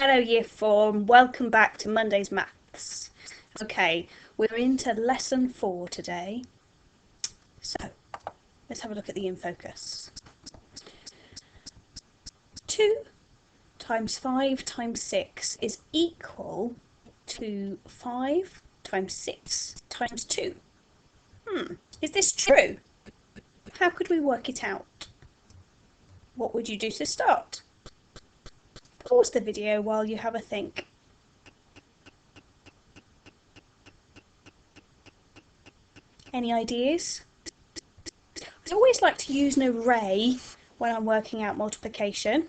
Hello Year 4 and welcome back to Monday's Maths. Okay, we're into lesson 4 today. So, let's have a look at the in focus. 2 times 5 times 6 is equal to 5 times 6 times 2. Is this true? How could we work it out? What would you do to start? Pause the video while you have a think. Any ideas? I always like to use an array when I'm working out multiplication.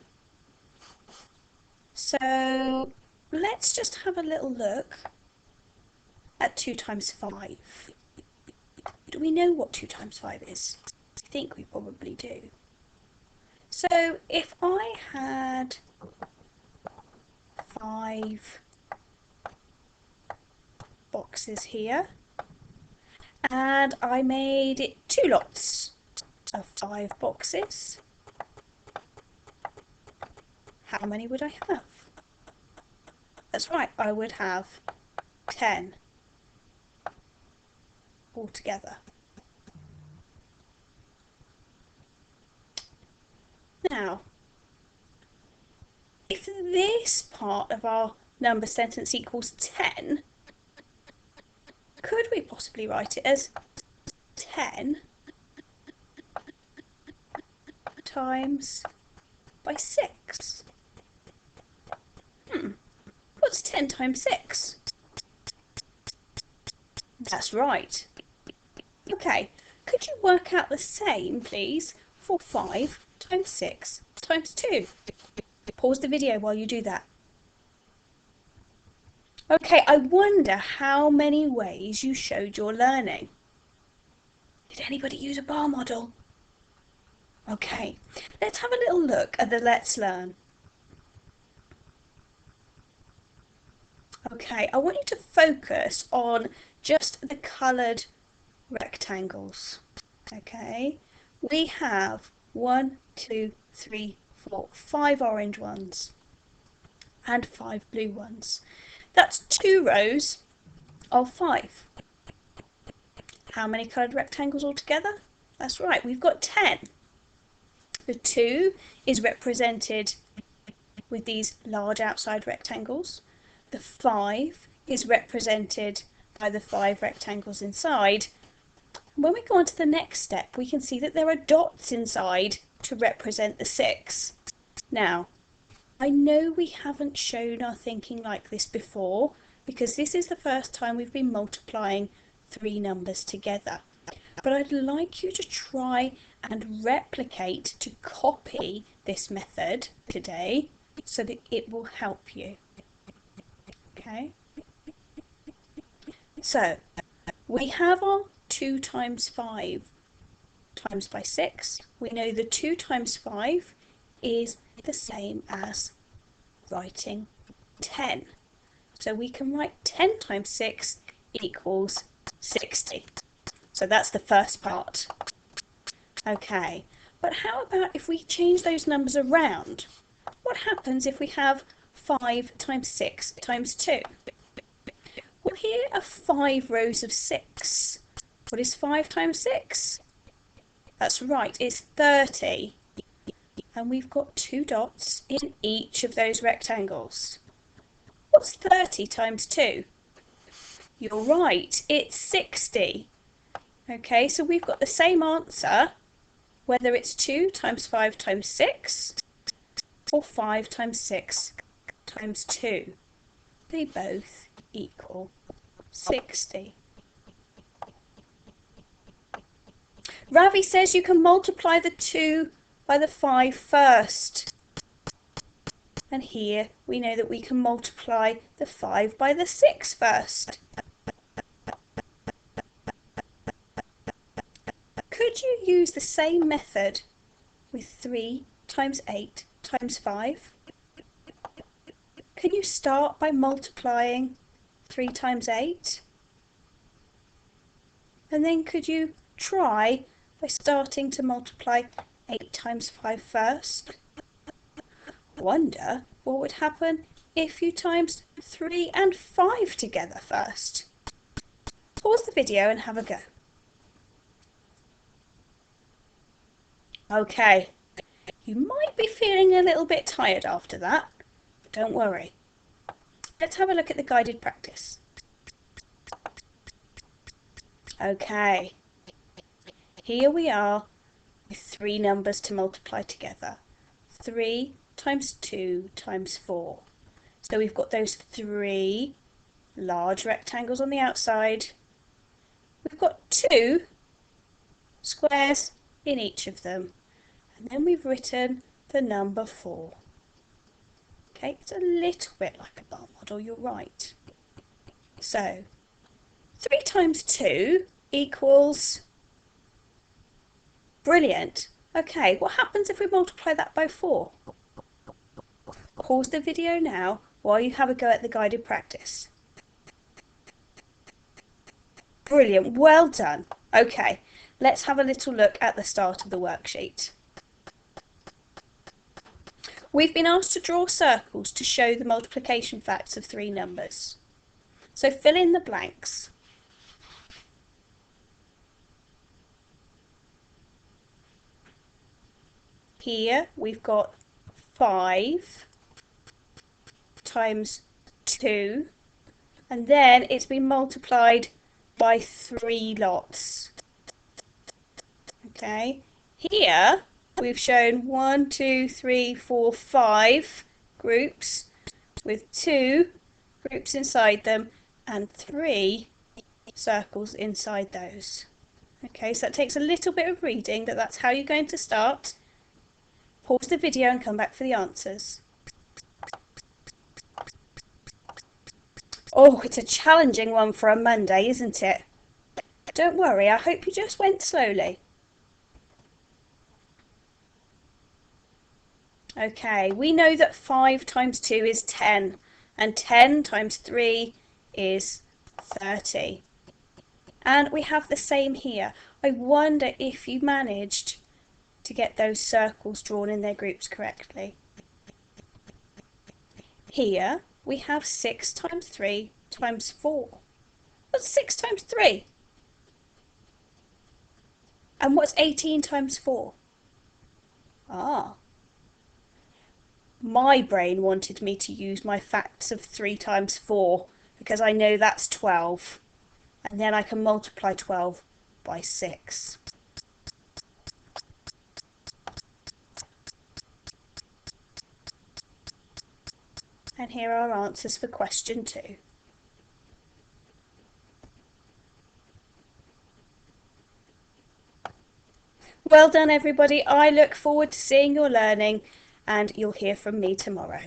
So let's just have a little look at 2 times 5. Do we know what 2 times 5 is? I think we probably do. So if I had 5 boxes here and I made it 2 lots of 5 boxes, how many would I have? That's right, I would have 10 altogether. Now, if this part of our number sentence equals 10, could we possibly write it as 10 times by 6? What's 10 times 6? That's right. Okay, could you work out the same, please, for 5 times 6 times 2? Pause the video while you do that. Okay, I wonder how many ways you showed your learning. Did anybody use a bar model? Okay, let's have a little look at the Let's Learn. Okay, I want you to focus on just the coloured rectangles. Okay, we have 1, 2, 3, 4, 5 orange ones and 5 blue ones. That's 2 rows of 5. How many coloured rectangles altogether? That's right, we've got 10. The 2 is represented with these large outside rectangles. The 5 is represented by the 5 rectangles inside. When we go on to the next step, we can see that there are dots inside to represent the 6. Now, I know we haven't shown our thinking like this before because this is the first time we've been multiplying 3 numbers together. But I'd like you to try and replicate, to copy this method today so that it will help you. Okay? So, we have our 2 times 5 times by 6. We know the 2 times 5 is the same as writing 10. So we can write 10 times 6 equals 60. So that's the first part. Okay, but how about if we change those numbers around? What happens if we have 5 times 6 times 2? Well, here are 5 rows of 6. What is 5 times 6? That's right, it's 30. And we've got 2 dots in each of those rectangles. What's 30 times 2? You're right, it's 60. Okay, so we've got the same answer, whether it's 2 times 5 times 6 or 5 times 6 times 2. They both equal 60. Ravi says you can multiply the 2 by the 5 first. And here we know that we can multiply the 5 by the 6 first. Could you use the same method with 3 times 8 times 5? Can you start by multiplying 3 times 8? And then could you try by starting to multiply 8 times 5 first? Wonder what would happen if you times 3 and 5 together first? Pause the video and have a go. Okay, you might be feeling a little bit tired after that, but don't worry. Let's have a look at the guided practice. Okay, here we are with 3 numbers to multiply together. 3 times 2 times 4. So we've got those 3 large rectangles on the outside. We've got 2 squares in each of them. And then we've written the number 4. Okay, it's a little bit like a bar model, you're right. So 3 times 2 equals... Brilliant. Okay, what happens if we multiply that by 4? Pause the video now while you have a go at the guided practice. Brilliant, well done. Okay, let's have a little look at the start of the worksheet. We've been asked to draw circles to show the multiplication facts of 3 numbers. So fill in the blanks. Here we've got 5 times 2, and then it's been multiplied by 3 lots. Okay, here we've shown 1, 2, 3, 4, 5 groups with 2 groups inside them and 3 circles inside those. Okay, so that takes a little bit of reading, but that's how you're going to start. Pause the video and come back for the answers. Oh, it's a challenging one for a Monday, isn't it? Don't worry, I hope you just went slowly. Okay, we know that 5 times 2 is 10, and 10 times 3 is 30. And we have the same here. I wonder if you managed to get those circles drawn in their groups correctly. Here we have 6 times 3 times 4. What's 6 times 3? And what's 18 times 4? Ah. My brain wanted me to use my facts of 3 times 4 because I know that's 12. And then I can multiply 12 by 6. And here are our answers for question 2. Well done, everybody. I look forward to seeing your learning, and you'll hear from me tomorrow.